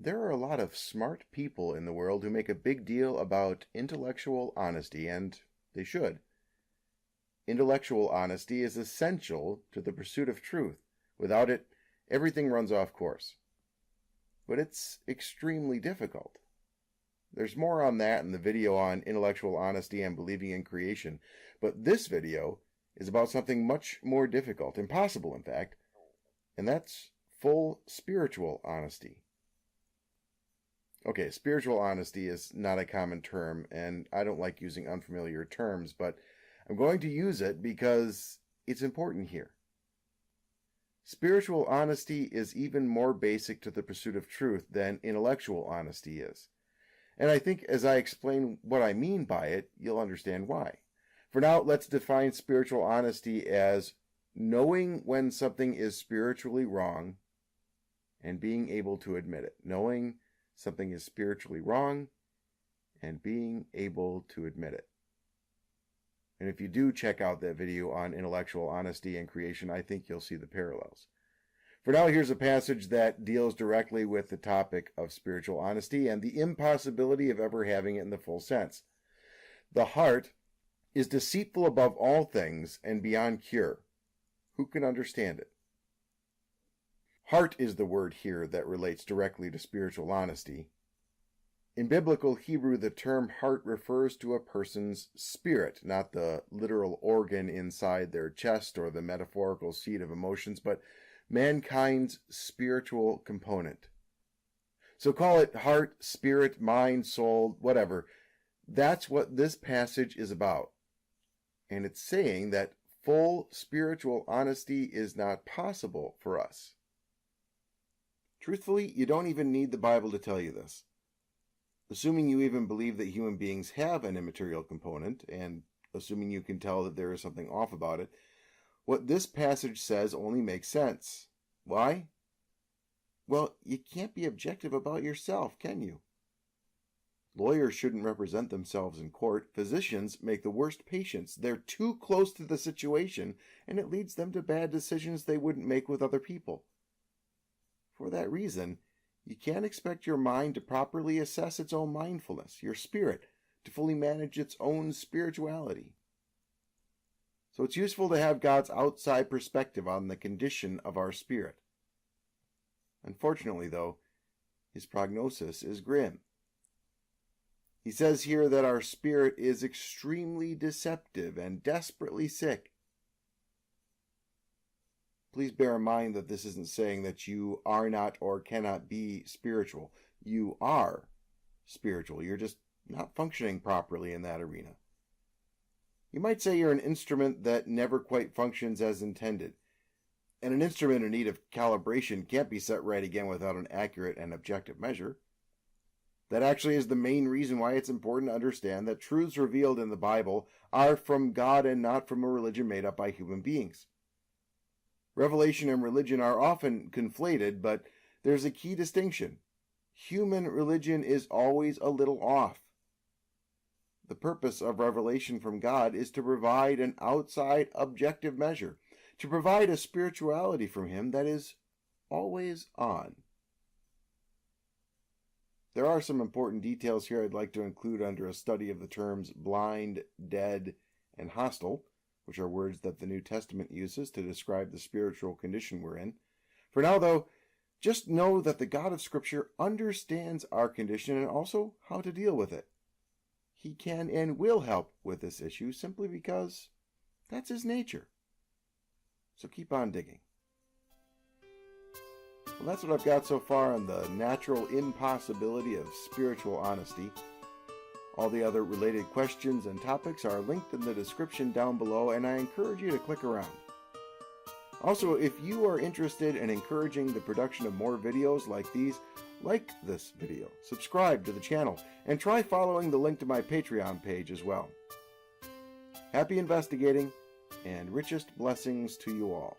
There are a lot of smart people in the world who make a big deal about intellectual honesty, and they should. Intellectual honesty is essential to the pursuit of truth. Without it, everything runs off course. But it's extremely difficult. There's more on that in the video on intellectual honesty and believing in creation, but this video is about something much more difficult, impossible in fact, and that's full spiritual honesty. Okay, spiritual honesty is not a common term, and I don't like using unfamiliar terms, but I'm going to use it because it's important here. Spiritual honesty is even more basic to the pursuit of truth than intellectual honesty is. And I think as I explain what I mean by it, you'll understand why. For now, let's define spiritual honesty as knowing when something is spiritually wrong and being able to admit it. Knowing something is spiritually wrong and being able to admit it. And if you do check out that video on intellectual honesty and creation, I think you'll see the parallels. For now, here's a passage that deals directly with the topic of spiritual honesty and the impossibility of ever having it in the full sense. The heart is deceitful above all things and beyond cure. Who can understand it? Heart is the word here that relates directly to spiritual honesty. In biblical Hebrew, the term heart refers to a person's spirit, not the literal organ inside their chest or the metaphorical seat of emotions, but mankind's spiritual component. So call it heart, spirit, mind, soul, whatever. That's what this passage is about. And it's saying that full spiritual honesty is not possible for us. Truthfully, you don't even need the Bible to tell you this. Assuming you even believe that human beings have an immaterial component, and assuming you can tell that there is something off about it, what this passage says only makes sense. Why? Well, you can't be objective about yourself, can you? Lawyers shouldn't represent themselves in court. Physicians make the worst patients. They're too close to the situation, and it leads them to bad decisions they wouldn't make with other people. For that reason, you can't expect your mind to properly assess its own mindfulness, your spirit, to fully manage its own spirituality. So it's useful to have God's outside perspective on the condition of our spirit. Unfortunately, though, his prognosis is grim. He says here that our spirit is extremely deceptive and desperately sick. Please bear in mind that this isn't saying that you are not or cannot be spiritual. You are spiritual. You're just not functioning properly in that arena. You might say you're an instrument that never quite functions as intended. And an instrument in need of calibration can't be set right again without an accurate and objective measure. That actually is the main reason why it's important to understand that truths revealed in the Bible are from God and not from a religion made up by human beings. Revelation and religion are often conflated, but there's a key distinction. Human religion is always a little off. The purpose of revelation from God is to provide an outside objective measure, to provide a spirituality from him that is always on. There are some important details here I'd like to include under a study of the terms blind, dead, and hostile, which are words that the New Testament uses to describe the spiritual condition we're in. For now, though, just know that the God of Scripture understands our condition and also how to deal with it. He can and will help with this issue simply because that's his nature. So keep on digging. Well, that's what I've got so far on the natural impossibility of spiritual honesty. All the other related questions and topics are linked in the description down below, and I encourage you to click around. Also, if you are interested in encouraging the production of more videos like these, like this video, subscribe to the channel, and try following the link to my Patreon page as well. Happy investigating, and richest blessings to you all.